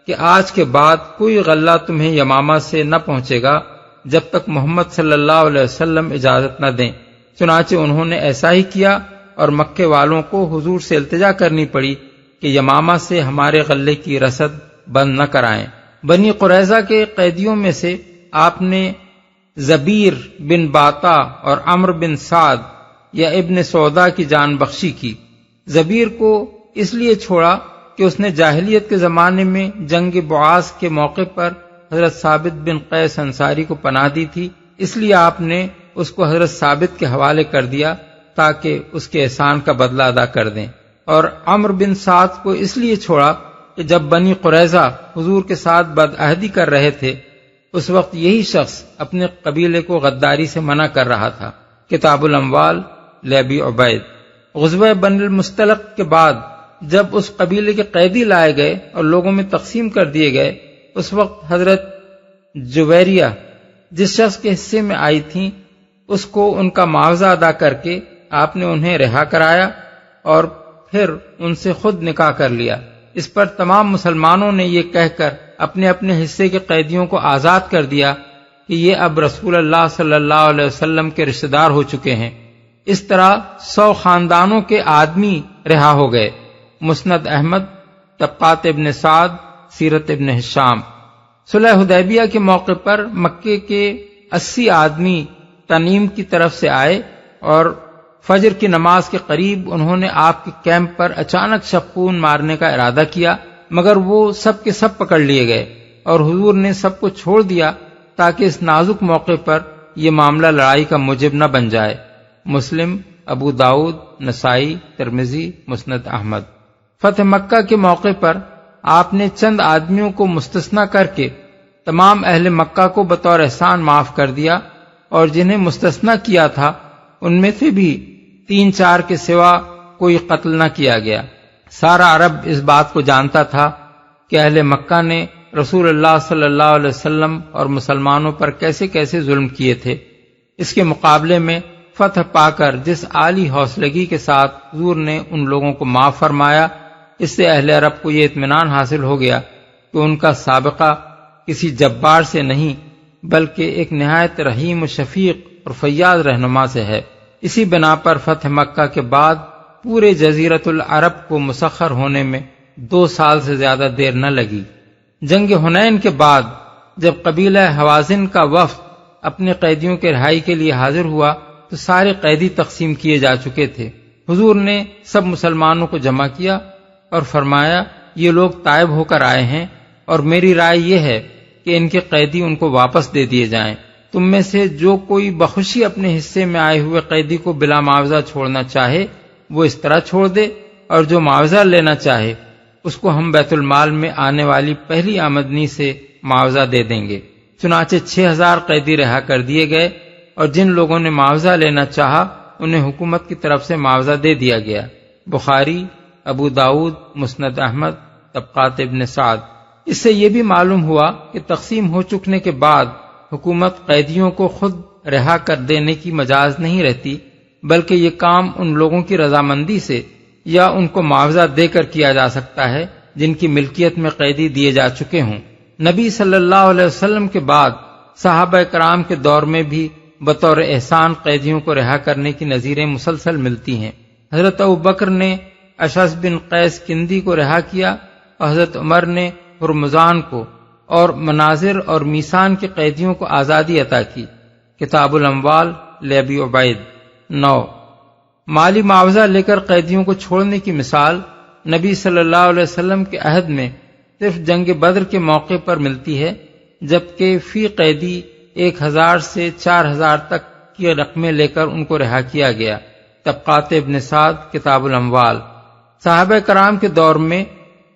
کہ آج کے بعد کوئی غلہ تمہیں یمامہ سے نہ پہنچے گا جب تک محمد صلی اللہ علیہ وسلم اجازت نہ دیں۔ چنانچہ انہوں نے ایسا ہی کیا اور مکے والوں کو حضور سے التجا کرنی پڑی کہ یمامہ سے ہمارے غلے کی رسد بند نہ کرائیں۔ بنی قریظہ کے قیدیوں میں سے آپ نے زبیر بن باتا اور عمرو بن سعد یا ابن سودا کی جان بخشی کی۔ زبیر کو اس لیے چھوڑا کہ اس نے جاہلیت کے زمانے میں جنگ بعاث کے موقع پر حضرت ثابت بن قیس انصاری کو پناہ دی تھی، اس لیے آپ نے اس کو حضرت ثابت کے حوالے کر دیا تاکہ اس کے احسان کا بدلہ ادا کر دیں۔ اور عمرو بن سعد کو اس لیے چھوڑا کہ جب بنی قریظہ حضور کے ساتھ بدعہدی کر رہے تھے اس وقت یہی شخص اپنے قبیلے کو غداری سے منع کر رہا تھا۔ کتاب الاموال لابی عبید۔ غزوہ بن المستلق کے بعد جب اس قبیلے کے قیدی لائے گئے اور لوگوں میں تقسیم کر دیے گئے اس وقت حضرت جویریہ جس شخص کے حصے میں آئی تھیں اس کو ان کا معاوضہ ادا کر کے آپ نے انہیں رہا کرایا اور پھر ان سے خود نکاح کر لیا۔ اس پر تمام مسلمانوں نے یہ کہہ کر اپنے اپنے حصے کے قیدیوں کو آزاد کر دیا کہ یہ اب رسول اللہ صلی اللہ علیہ وسلم کے رشتہ دار ہو چکے ہیں۔ اس طرح 100 خاندانوں کے آدمی رہا ہو گئے۔ مسند احمد، طبقات ابن سعد، سیرت ابن ہشام۔ صلح حدیبیہ کے موقع پر مکے کے 80 آدمی تنیم کی طرف سے آئے اور فجر کی نماز کے قریب انہوں نے آپ کے کیمپ پر اچانک شپون مارنے کا ارادہ کیا، مگر وہ سب کے سب پکڑ لیے گئے اور حضور نے سب کو چھوڑ دیا تاکہ اس نازک موقع پر یہ معاملہ لڑائی کا موجب نہ بن جائے۔ مسلم، ابو داؤد، نسائی، ترمذی، مسند احمد۔ فتح مکہ کے موقع پر آپ نے چند آدمیوں کو مستثنی کر کے تمام اہل مکہ کو بطور احسان معاف کر دیا، اور جنہیں مستثنی کیا تھا ان میں سے بھی 3-4 کے سوا کوئی قتل نہ کیا گیا۔ سارا عرب اس بات کو جانتا تھا کہ اہل مکہ نے رسول اللہ صلی اللہ علیہ وسلم اور مسلمانوں پر کیسے کیسے ظلم کیے تھے۔ اس کے مقابلے میں فتح پا کر جس عالی حوصلگی کے ساتھ حضور نے ان لوگوں کو معاف فرمایا، اس سے اہل عرب کو یہ اطمینان حاصل ہو گیا کہ ان کا سابقہ کسی جبار سے نہیں بلکہ ایک نہایت رحیم و شفیق اور فیاض رہنما سے ہے۔ اسی بنا پر فتح مکہ کے بعد پورے جزیرۃ العرب کو مسخر ہونے میں 2 سال سے زیادہ دیر نہ لگی۔ جنگ حنین کے بعد جب قبیلہ حوازن کا وفد اپنے قیدیوں کے رہائی کے لیے حاضر ہوا تو سارے قیدی تقسیم کیے جا چکے تھے۔ حضور نے سب مسلمانوں کو جمع کیا اور فرمایا، یہ لوگ تائب ہو کر آئے ہیں اور میری رائے یہ ہے کہ ان کے قیدی ان کو واپس دے دیے جائیں۔ تم میں سے جو کوئی بخوشی اپنے حصے میں آئے ہوئے قیدی کو بلا معاوضہ چھوڑنا چاہے وہ اس طرح چھوڑ دے، اور جو معاوضہ لینا چاہے اس کو ہم بیت المال میں آنے والی پہلی آمدنی سے معاوضہ دے دیں گے۔ چنانچہ 6000 قیدی رہا کر دیے گئے، اور جن لوگوں نے معاوضہ لینا چاہا انہیں حکومت کی طرف سے معاوضہ دے دیا گیا۔ بخاری، ابو داؤد، مسند احمد، طبقات ابن سعد۔ اس سے یہ بھی معلوم ہوا کہ تقسیم ہو چکنے کے بعد حکومت قیدیوں کو خود رہا کر دینے کی مجاز نہیں رہتی، بلکہ یہ کام ان لوگوں کی رضامندی سے یا ان کو معاوضہ دے کر کیا جا سکتا ہے جن کی ملکیت میں قیدی دیے جا چکے ہوں۔ نبی صلی اللہ علیہ وسلم کے بعد صحابہ کرام کے دور میں بھی بطور احسان قیدیوں کو رہا کرنے کی نظیریں مسلسل ملتی ہیں۔ حضرت ابوبکر نے اشعث بن قیس کندی کو رہا کیا، اور حضرت عمر نے ہرمزان کو اور مناظر اور میسان کے قیدیوں کو آزادی عطا کی۔ کتاب الاموال لابی عبید۔ 9، مالی معاوضہ لے کر قیدیوں کو چھوڑنے کی مثال نبی صلی اللہ علیہ وسلم کے عہد میں صرف جنگ بدر کے موقع پر ملتی ہے، جبکہ فی قیدی 1000 سے 4000 تک کی رقمیں لے کر ان کو رہا کیا گیا۔ طبقات ابن سعد، کتاب الاموال۔ صحابہ کرام کے دور میں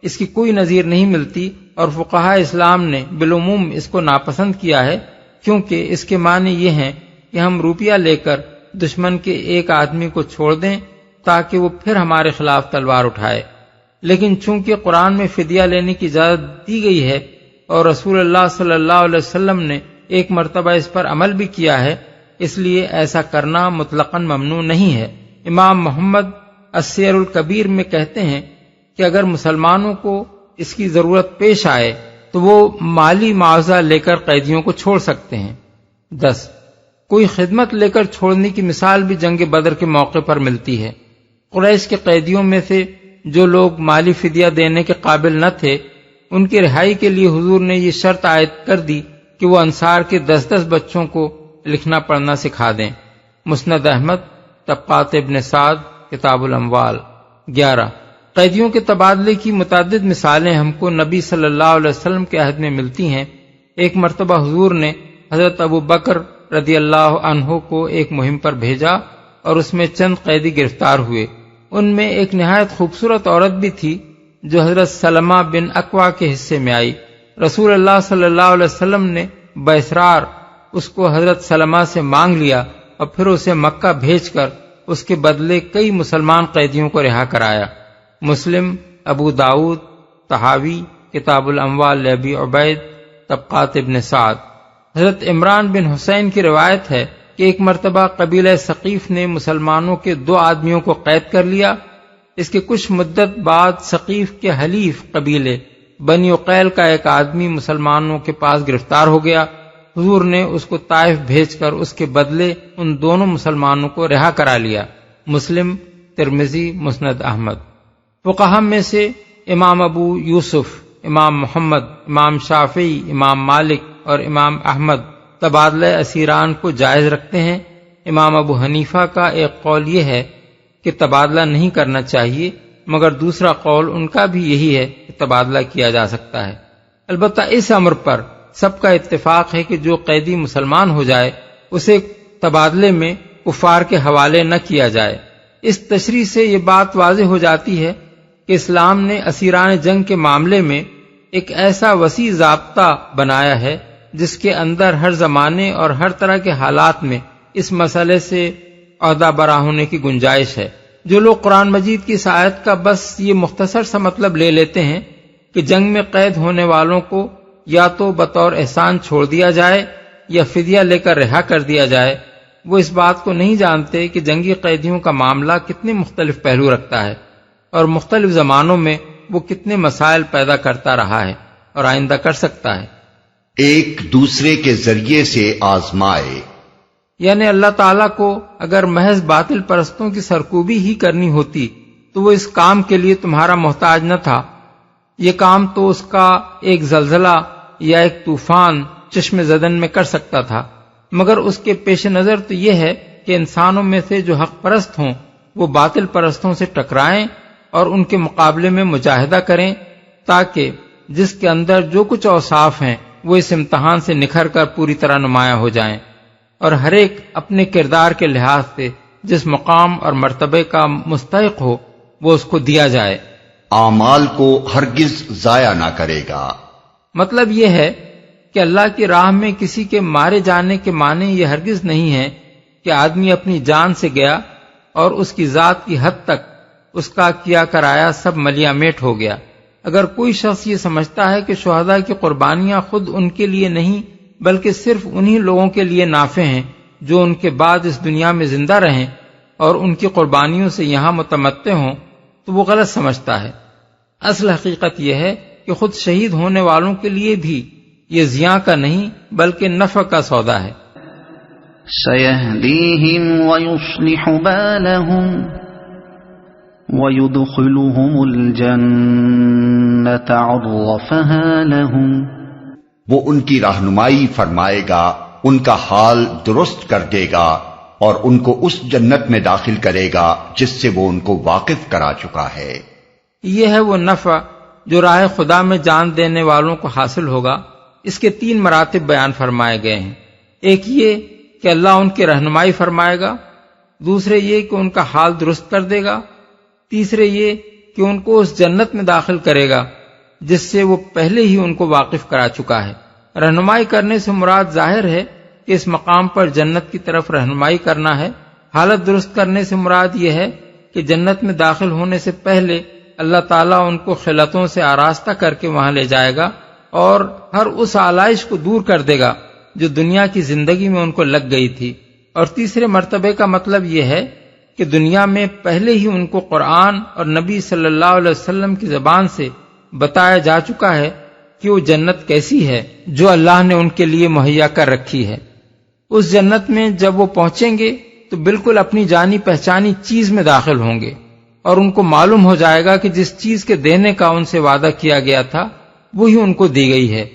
اس کی کوئی نظیر نہیں ملتی، اور فقہاء اسلام نے بالعموم اس کو ناپسند کیا ہے، کیونکہ اس کے معنی یہ ہیں کہ ہم روپیہ لے کر دشمن کے ایک آدمی کو چھوڑ دیں تاکہ وہ پھر ہمارے خلاف تلوار اٹھائے۔ لیکن چونکہ قرآن میں فدیہ لینے کی اجازت دی گئی ہے اور رسول اللہ صلی اللہ علیہ وسلم نے ایک مرتبہ اس پر عمل بھی کیا ہے، اس لیے ایسا کرنا مطلقاً ممنوع نہیں ہے۔ امام محمد السیر الکبیر میں کہتے ہیں کہ اگر مسلمانوں کو اس کی ضرورت پیش آئے تو وہ مالی معاوضہ لے کر قیدیوں کو چھوڑ سکتے ہیں۔ 10، کوئی خدمت لے کر چھوڑنے کی مثال بھی جنگ بدر کے موقع پر ملتی ہے۔ قریش کے قیدیوں میں سے جو لوگ مالی فدیہ دینے کے قابل نہ تھے، ان کی رہائی کے لیے حضور نے یہ شرط عائد کر دی کہ وہ انصار کے 10 بچوں کو لکھنا پڑھنا سکھا دیں۔ مسند احمد، طبقات ابن سعد، کتاب الاموال۔ 11، قیدیوں کے تبادلے کی متعدد مثالیں ہم کو نبی صلی اللہ علیہ وسلم کے عہد میں ملتی ہیں۔ ایک مرتبہ حضور نے حضرت ابو بکر رضی اللہ عنہ کو ایک مہم پر بھیجا اور اس میں چند قیدی گرفتار ہوئے۔ ان میں ایک نہایت خوبصورت عورت بھی تھی جو حضرت سلمہ بن اکوع کے حصے میں آئی۔ رسول اللہ صلی اللہ علیہ وسلم نے باسرار اس کو حضرت سلمہ سے مانگ لیا اور پھر اسے مکہ بھیج کر اس کے بدلے کئی مسلمان قیدیوں کو رہا کرایا۔ مسلم، ابو داؤد، طحاوی، کتاب الاموال لابی عبید، طبقات ابن سعد۔ حضرت عمران بن حسین کی روایت ہے کہ ایک مرتبہ قبیلہ ثقیف نے مسلمانوں کے 2 آدمیوں کو قید کر لیا۔ اس کے کچھ مدت بعد ثقیف کے حلیف قبیلے بنی عقیل کا ایک آدمی مسلمانوں کے پاس گرفتار ہو گیا۔ حضور نے اس کو طائف بھیج کر اس کے بدلے ان دونوں مسلمانوں کو رہا کرا لیا۔ مسلم، ترمذی، مسند احمد۔ فقہاء میں سے امام ابو یوسف، امام محمد، امام شافعی، امام مالک اور امام احمد تبادلہ اسیران کو جائز رکھتے ہیں۔ امام ابو حنیفہ کا ایک قول یہ ہے کہ تبادلہ نہیں کرنا چاہیے، مگر دوسرا قول ان کا بھی یہی ہے کہ تبادلہ کیا جا سکتا ہے۔ البتہ اس امر پر سب کا اتفاق ہے کہ جو قیدی مسلمان ہو جائے اسے تبادلے میں کفار کے حوالے نہ کیا جائے۔ اس تشریح سے یہ بات واضح ہو جاتی ہے کہ اسلام نے اسیران جنگ کے معاملے میں ایک ایسا وسیع ضابطہ بنایا ہے جس کے اندر ہر زمانے اور ہر طرح کے حالات میں اس مسئلے سے عہدہ برا ہونے کی گنجائش ہے۔ جو لوگ قرآن مجید کی اس آیت کا بس یہ مختصر سا مطلب لے لیتے ہیں کہ جنگ میں قید ہونے والوں کو یا تو بطور احسان چھوڑ دیا جائے یا فدیہ لے کر رہا کر دیا جائے، وہ اس بات کو نہیں جانتے کہ جنگی قیدیوں کا معاملہ کتنے مختلف پہلو رکھتا ہے اور مختلف زمانوں میں وہ کتنے مسائل پیدا کرتا رہا ہے اور آئندہ کر سکتا ہے۔ ایک دوسرے کے ذریعے سے آزمائے، یعنی اللہ تعالیٰ کو اگر محض باطل پرستوں کی سرکوبی ہی کرنی ہوتی تو وہ اس کام کے لیے تمہارا محتاج نہ تھا۔ یہ کام تو اس کا ایک زلزلہ یا ایک طوفان چشم زدن میں کر سکتا تھا، مگر اس کے پیش نظر تو یہ ہے کہ انسانوں میں سے جو حق پرست ہوں وہ باطل پرستوں سے ٹکرائیں اور ان کے مقابلے میں مجاہدہ کریں، تاکہ جس کے اندر جو کچھ اوصاف ہیں وہ اس امتحان سے نکھر کر پوری طرح نمایاں ہو جائیں، اور ہر ایک اپنے کردار کے لحاظ سے جس مقام اور مرتبے کا مستحق ہو وہ اس کو دیا جائے۔ اعمال کو ہرگز ضائع نہ کرے گا۔ مطلب یہ ہے کہ اللہ کی راہ میں کسی کے مارے جانے کے معنی یہ ہرگز نہیں ہے کہ آدمی اپنی جان سے گیا اور اس کی ذات کی حد تک اس کا کیا کرایا سب ملیا میٹ ہو گیا۔ اگر کوئی شخص یہ سمجھتا ہے کہ شہداء کی قربانیاں خود ان کے لیے نہیں بلکہ صرف انہی لوگوں کے لیے نافع ہیں جو ان کے بعد اس دنیا میں زندہ رہیں اور ان کی قربانیوں سے یہاں متمتع ہوں، تو وہ غلط سمجھتا ہے۔ اصل حقیقت یہ ہے کہ خود شہید ہونے والوں کے لیے بھی یہ زیاں کا نہیں بلکہ نفع کا سودا ہے۔ سَيَهْدِيهِمْ وَيُصْلِحُ بَالَهُمْ وَيُدْخِلُهُمُ الْجَنَّةَ عَرَّفَهَا لَهُمْ، وہ ان کی رہنمائی فرمائے گا، ان کا حال درست کر دے گا اور ان کو اس جنت میں داخل کرے گا جس سے وہ ان کو واقف کرا چکا ہے۔ یہ ہے وہ نفع جو راہ خدا میں جان دینے والوں کو حاصل ہوگا۔ اس کے 3 مراتب بیان فرمائے گئے ہیں۔ ایک یہ کہ اللہ ان کی رہنمائی فرمائے گا، دوسرے یہ کہ ان کا حال درست کر دے گا، تیسرے یہ کہ ان کو اس جنت میں داخل کرے گا جس سے وہ پہلے ہی ان کو واقف کرا چکا ہے۔ رہنمائی کرنے سے مراد ظاہر ہے کہ اس مقام پر جنت کی طرف رہنمائی کرنا ہے۔ حالت درست کرنے سے مراد یہ ہے کہ جنت میں داخل ہونے سے پہلے اللہ تعالیٰ ان کو خلطوں سے آراستہ کر کے وہاں لے جائے گا اور ہر اس آلائش کو دور کر دے گا جو دنیا کی زندگی میں ان کو لگ گئی تھی۔ اور تیسرے مرتبے کا مطلب یہ ہے کہ دنیا میں پہلے ہی ان کو قرآن اور نبی صلی اللہ علیہ وسلم کی زبان سے بتایا جا چکا ہے کہ وہ جنت کیسی ہے جو اللہ نے ان کے لیے مہیا کر رکھی ہے۔ اس جنت میں جب وہ پہنچیں گے تو بالکل اپنی جانی پہچانی چیز میں داخل ہوں گے اور ان کو معلوم ہو جائے گا کہ جس چیز کے دینے کا ان سے وعدہ کیا گیا تھا وہی ان کو دی گئی ہے،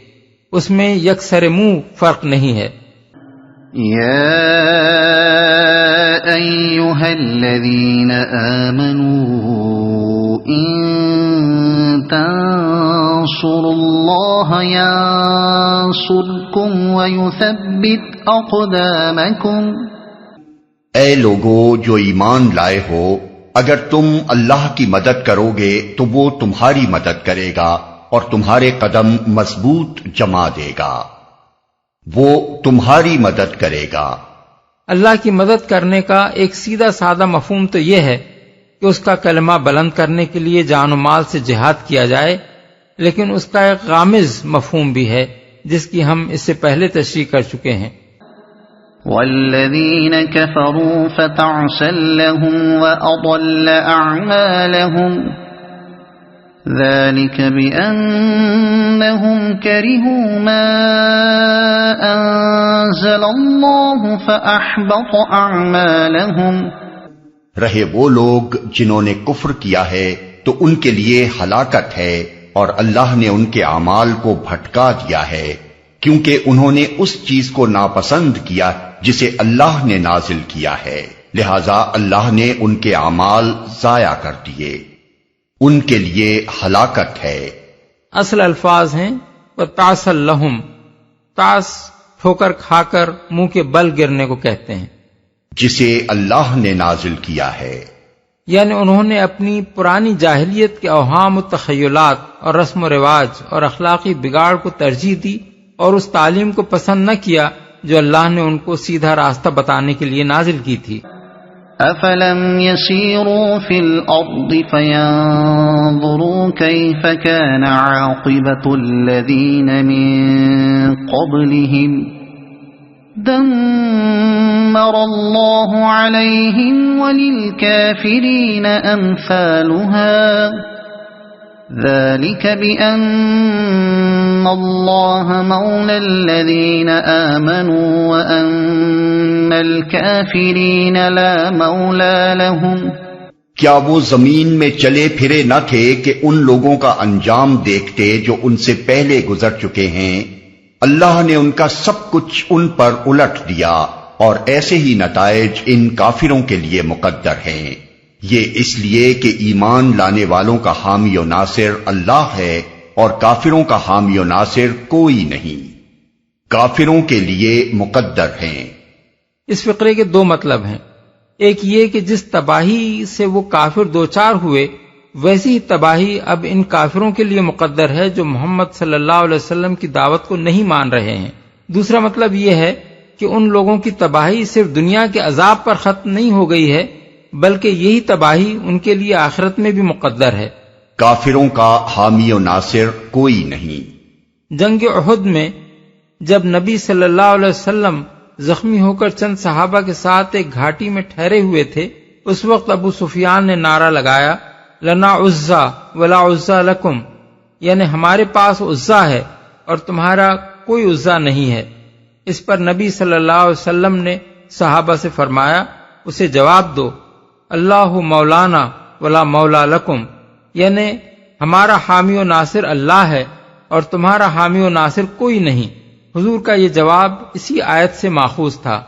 اس میں یکسر منہ فرق نہیں ہے۔ یا ایھا الذین آمنوا ان تنصروا اللہ ینصرکم ویثبت اقدامکم، اے لوگو جو ایمان لائے ہو، اگر تم اللہ کی مدد کرو گے تو وہ تمہاری مدد کرے گا اور تمہارے قدم مضبوط جما دے گا، وہ تمہاری مدد کرے گا۔ اللہ کی مدد کرنے کا ایک سیدھا سادہ مفہوم تو یہ ہے کہ اس کا کلمہ بلند کرنے کے لیے جان و مال سے جہاد کیا جائے، لیکن اس کا ایک غامض مفہوم بھی ہے جس کی ہم اس سے پہلے تشریح کر چکے ہیں۔ والذین کفروا فتعسا لهم وأضل أعمالهم ذلك بأنهم كرهوا ما أنزل الله فأحبط أعمالهم، رہے وہ لوگ جنہوں نے کفر کیا ہے تو ان کے لیے ہلاکت ہے، اور اللہ نے ان کے اعمال کو بھٹکا دیا ہے کیونکہ انہوں نے اس چیز کو ناپسند کیا جسے اللہ نے نازل کیا ہے، لہذا اللہ نے ان کے اعمال ضائع کر دیے، ان کے لیے ہلاکت ہے۔ اصل الفاظ ہیں وَتَعْسَ لَهُمْ، تاس ٹھوکر کھا کر منہ کے بل گرنے کو کہتے ہیں، جسے اللہ نے نازل کیا ہے، یعنی انہوں نے اپنی پرانی جاہلیت کے اوہام و تخیلات اور رسم و رواج اور اخلاقی بگاڑ کو ترجیح دی اور اس تعلیم کو پسند نہ کیا جو اللہ نے ان کو سیدھا راستہ بتانے کے لیے نازل کی تھی۔ افلم يسيروا في الارض فينظروا كيف كان عاقبة الذين من قبلهم دمر الله عليهم وللكافرين امثالها ذلك بأن الله مولى الذين آمنوا وأن الكافرين لا مولى لهم، کیا وہ زمین میں چلے پھرے نہ تھے کہ ان لوگوں کا انجام دیکھتے جو ان سے پہلے گزر چکے ہیں؟ اللہ نے ان کا سب کچھ ان پر الٹ دیا، اور ایسے ہی نتائج ان کافروں کے لیے مقدر ہیں۔ یہ اس لیے کہ ایمان لانے والوں کا حامی و ناصر اللہ ہے اور کافروں کا حامی و ناصر کوئی نہیں۔ کافروں کے لیے مقدر ہیں۔ اس فقرے کے دو مطلب ہیں۔ ایک یہ کہ جس تباہی سے وہ کافر دوچار ہوئے ویسی ہی تباہی اب ان کافروں کے لیے مقدر ہے جو محمد صلی اللہ علیہ وسلم کی دعوت کو نہیں مان رہے ہیں۔ دوسرا مطلب یہ ہے کہ ان لوگوں کی تباہی صرف دنیا کے عذاب پر ختم نہیں ہو گئی ہے بلکہ یہی تباہی ان کے لیے آخرت میں بھی مقدر ہے۔ کافروں کا حامی و ناصر کوئی نہیں۔ جنگ احد میں جب نبی صلی اللہ علیہ وسلم زخمی ہو کر چند صحابہ کے ساتھ ایک گھاٹی میں ٹھہرے ہوئے تھے، اس وقت ابو سفیان نے نعرہ لگایا، لنا عزا ولا عزا لکم، یعنی ہمارے پاس عزا ہے اور تمہارا کوئی عزا نہیں ہے۔ اس پر نبی صلی اللہ علیہ وسلم نے صحابہ سے فرمایا، اسے جواب دو، اللہ مولانا ولا مولا لکم، یعنی ہمارا حامی و ناصر اللہ ہے اور تمہارا حامی و ناصر کوئی نہیں۔ حضور کا یہ جواب اسی آیت سے ماخوذ تھا۔